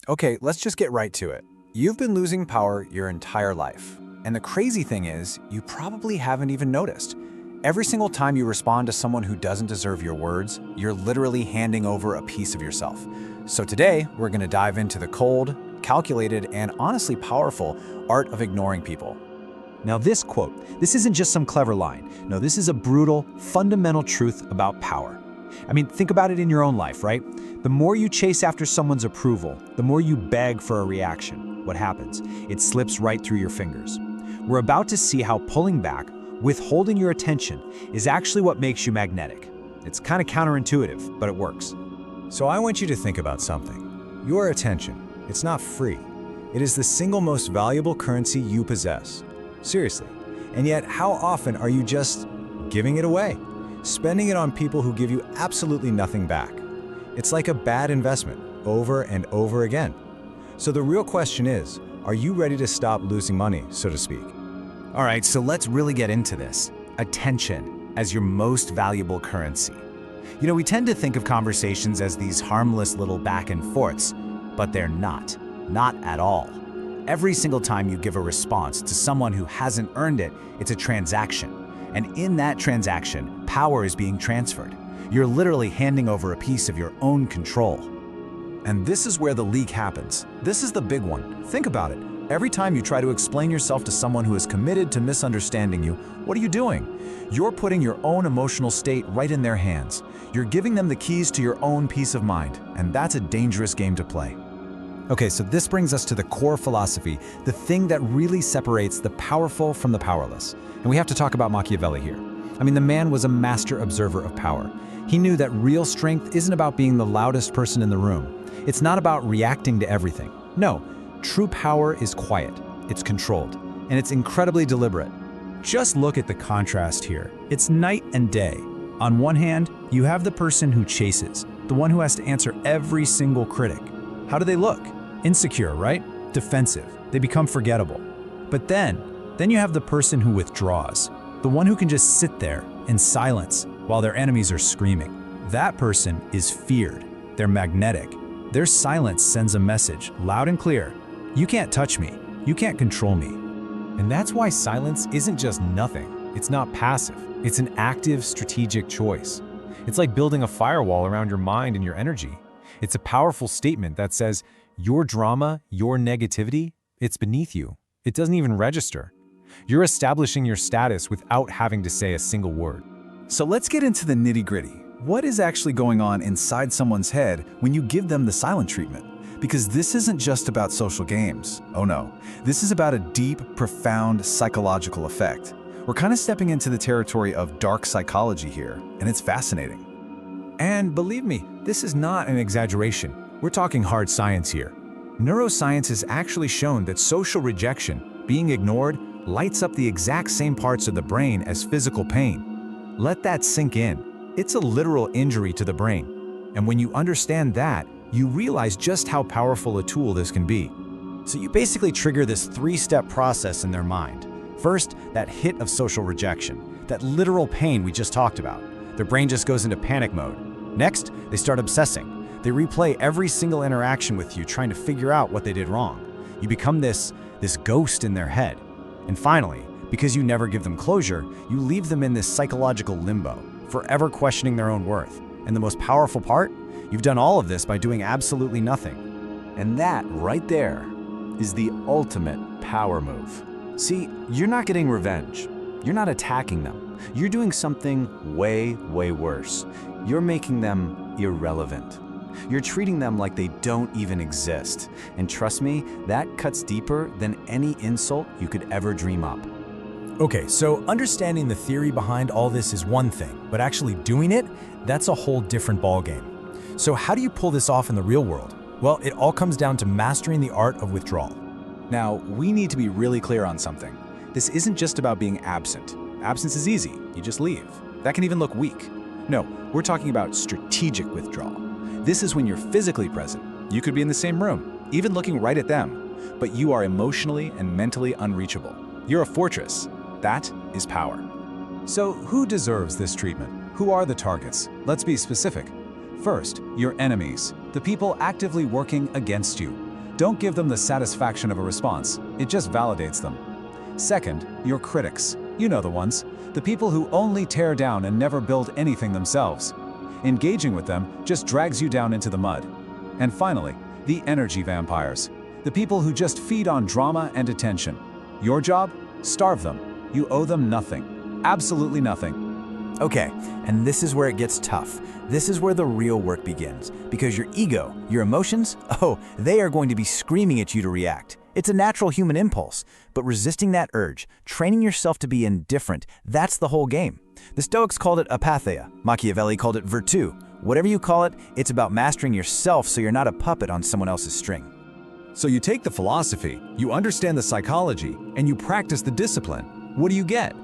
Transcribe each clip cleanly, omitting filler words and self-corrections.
Okay, let's just get right to it. You've been losing power your entire life. And the crazy thing is, you probably haven't even noticed. Every single time you respond to someone who doesn't deserve your words, you're literally handing over a piece of yourself. So today, we're going to dive into the cold, calculated, and honestly powerful art of ignoring people. Now this quote, this isn't just some clever line. No, this is a brutal, fundamental truth about power. I mean, think about it in your own life, right? The more you chase after someone's approval, the more you beg for a reaction. What happens? It slips right through your fingers. We're about to see how pulling back, withholding your attention, is actually what makes you magnetic. It's kind of counterintuitive, but it works. So I want you to think about something. Your attention, it's not free. It is the single most valuable currency you possess. Seriously. And yet, how often are you just giving it away? Spending it on people who give you absolutely nothing back. It's like a bad investment, over and over again. So the real question is, are you ready to stop losing money, so to speak? All right, so let's really get into this. Attention as your most valuable currency. You know, we tend to think of conversations as these harmless little back and forths, but they're not at all. Every single time you give a response to someone who hasn't earned it, it's a transaction. And in that transaction, power is being transferred. You're literally handing over a piece of your own control. And this is where the leak happens. This is the big one. Think about it. Every time you try to explain yourself to someone who is committed to misunderstanding you, what are you doing? You're putting your own emotional state right in their hands. You're giving them the keys to your own peace of mind, and that's a dangerous game to play. Okay, so this brings us to the core philosophy, the thing that really separates the powerful from the powerless. And we have to talk about Machiavelli here. I mean, the man was a master observer of power. He knew that real strength isn't about being the loudest person in the room. It's not about reacting to everything. No, true power is quiet, it's controlled, and it's incredibly deliberate. Just look at the contrast here. It's night and day. On one hand, you have the person who chases, the one who has to answer every single critic. How do they look? Insecure, right? Defensive. They become forgettable. But then you have the person who withdraws, the one who can just sit there in silence while their enemies are screaming. That person is feared. They're magnetic. Their silence sends a message, loud and clear. You can't touch me. You can't control me. And that's why silence isn't just nothing. It's not passive. It's an active, strategic choice. It's like building a firewall around your mind and your energy. It's a powerful statement that says, your drama, your negativity, it's beneath you. It doesn't even register. You're establishing your status without having to say a single word. So let's get into the nitty-gritty. What is actually going on inside someone's head when you give them the silent treatment? Because this isn't just about social games. Oh no, this is about a deep, profound psychological effect. We're kind of stepping into the territory of dark psychology here, and it's fascinating. And believe me, this is not an exaggeration. We're talking hard science here. Neuroscience has actually shown that social rejection, being ignored, lights up the exact same parts of the brain as physical pain. Let that sink in. It's a literal injury to the brain. And when you understand that, you realize just how powerful a tool this can be. So you basically trigger this three-step process in their mind. First, that hit of social rejection, that literal pain we just talked about. Their brain just goes into panic mode. Next, they start obsessing. They replay every single interaction with you, trying to figure out what they did wrong. You become this ghost in their head. And finally, because you never give them closure, you leave them in this psychological limbo, forever questioning their own worth. And the most powerful part? You've done all of this by doing absolutely nothing. And that right there is the ultimate power move. See, you're not getting revenge. You're not attacking them. You're doing something way, way worse. You're making them irrelevant. You're treating them like they don't even exist. And trust me, that cuts deeper than any insult you could ever dream up. Okay, so understanding the theory behind all this is one thing, but actually doing it, that's a whole different ballgame. So how do you pull this off in the real world? Well, it all comes down to mastering the art of withdrawal. Now, we need to be really clear on something. This isn't just about being absent. Absence is easy, you just leave. That can even look weak. No, we're talking about strategic withdrawal. This is when you're physically present. You could be in the same room, even looking right at them, but you are emotionally and mentally unreachable. You're a fortress. That is power. So who deserves this treatment? Who are the targets? Let's be specific. First, your enemies, the people actively working against you. Don't give them the satisfaction of a response. It just validates them. Second, your critics. You know the ones. The people who only tear down and never build anything themselves. Engaging with them just drags you down into the mud. And finally, the energy vampires. The people who just feed on drama and attention. Your job? Starve them. You owe them nothing. Absolutely nothing. Okay, and this is where it gets tough. This is where the real work begins. Because your ego, your emotions, they are going to be screaming at you to react. It's a natural human impulse. But resisting that urge, training yourself to be indifferent, that's the whole game. The Stoics called it apatheia. Machiavelli called it Vertu. Whatever you call it, it's about mastering yourself so you're not a puppet on someone else's string. So you take the philosophy, you understand the psychology, and you practice the discipline. What do you get?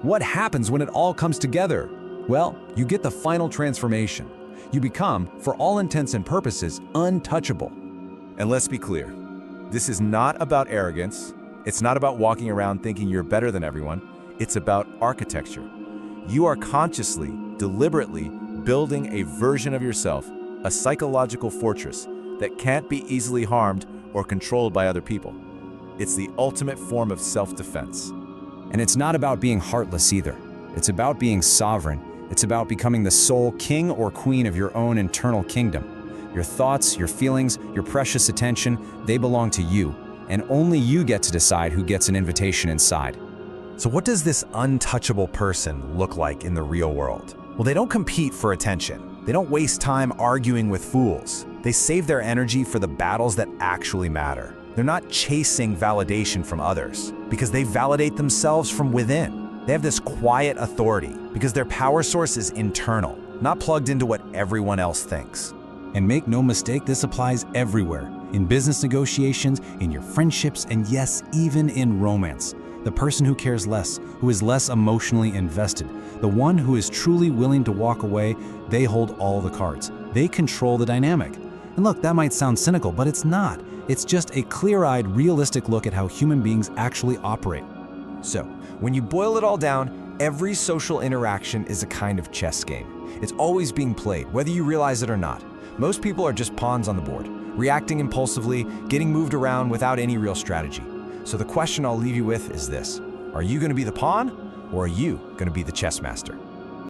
What happens when it all comes together? Well, you get the final transformation. You become, for all intents and purposes, untouchable. And let's be clear, this is not about arrogance. It's not about walking around thinking you're better than everyone. It's about architecture. You are consciously, deliberately building a version of yourself, a psychological fortress that can't be easily harmed or controlled by other people. It's the ultimate form of self-defense. And it's not about being heartless either. It's about being sovereign. It's about becoming the sole king or queen of your own internal kingdom. Your thoughts, your feelings, your precious attention, they belong to you, and only you get to decide who gets an invitation inside. So what does this untouchable person look like in the real world? Well, they don't compete for attention. They don't waste time arguing with fools. They save their energy for the battles that actually matter. They're not chasing validation from others because they validate themselves from within. They have this quiet authority because their power source is internal, not plugged into what everyone else thinks. And make no mistake, this applies everywhere. In business negotiations, in your friendships, and yes, even in romance. The person who cares less, who is less emotionally invested, the one who is truly willing to walk away, they hold all the cards. They control the dynamic. And look, that might sound cynical, but it's not. It's just a clear-eyed, realistic look at how human beings actually operate. So, when you boil it all down, every social interaction is a kind of chess game. It's always being played, whether you realize it or not. Most people are just pawns on the board, reacting impulsively, getting moved around without any real strategy. So the question I'll leave you with is this: are you going to be the pawn, or are you going to be the chess master?